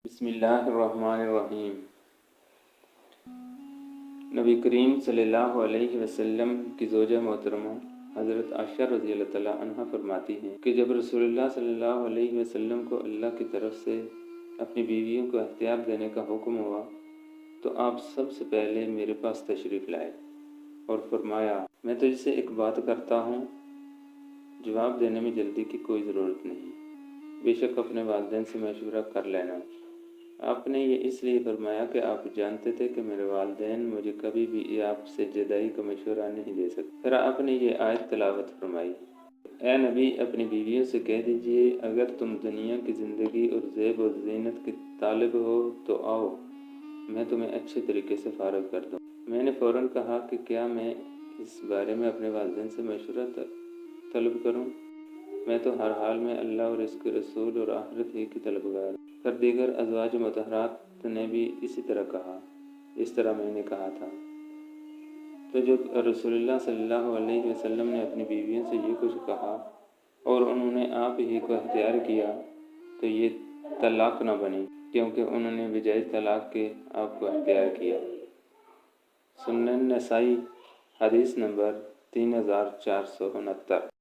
بسم اللہ الرحمن الرحیم۔ نبی کریم صلی اللہ علیہ وسلم کی زوجہ محترمہ حضرت عائشہ رضی اللہ تعالیٰ عنہ فرماتی ہیں کہ جب رسول اللہ صلی اللہ علیہ وسلم کو اللہ کی طرف سے اپنی بیویوں کو اختیار دینے کا حکم ہوا تو آپ سب سے پہلے میرے پاس تشریف لائے اور فرمایا، میں تجھ سے ایک بات کرتا ہوں، جواب دینے میں جلدی کی کوئی ضرورت نہیں، بے شک اپنے والدین سے مشورہ کر لینا۔ آپ نے یہ اس لیے فرمایا کہ آپ جانتے تھے کہ میرے والدین مجھے کبھی بھی آپ سے جدائی کا مشورہ نہیں دے سکتے۔ پھر آپ نے یہ آیت تلاوت فرمائی، اے نبی اپنی بیویوں سے کہہ دیجئے اگر تم دنیا کی زندگی اور زیب و زینت کے طالب ہو تو آؤ، میں تمہیں اچھے طریقے سے فارغ کر دوں۔ میں نے فوراً کہا کہ کیا میں اس بارے میں اپنے والدین سے مشورہ طلب کروں؟ میں تو ہر حال میں اللہ اور اس کے رسول اور آخرت ہی کی طلبگار ہوں۔ پھر دیگر ازواج مطہرات نے بھی اسی طرح کہا جس طرح میں نے کہا تھا۔ تو جب رسول اللہ صلی اللہ علیہ وسلم نے اپنی بیویوں سے یہ کچھ کہا اور انہوں نے آپ ہی کو اختیار کیا تو یہ طلاق نہ بنی، کیونکہ انہوں نے بجائے طلاق کے آپ کو اختیار کیا۔ سنن نسائی حدیث نمبر 3469۔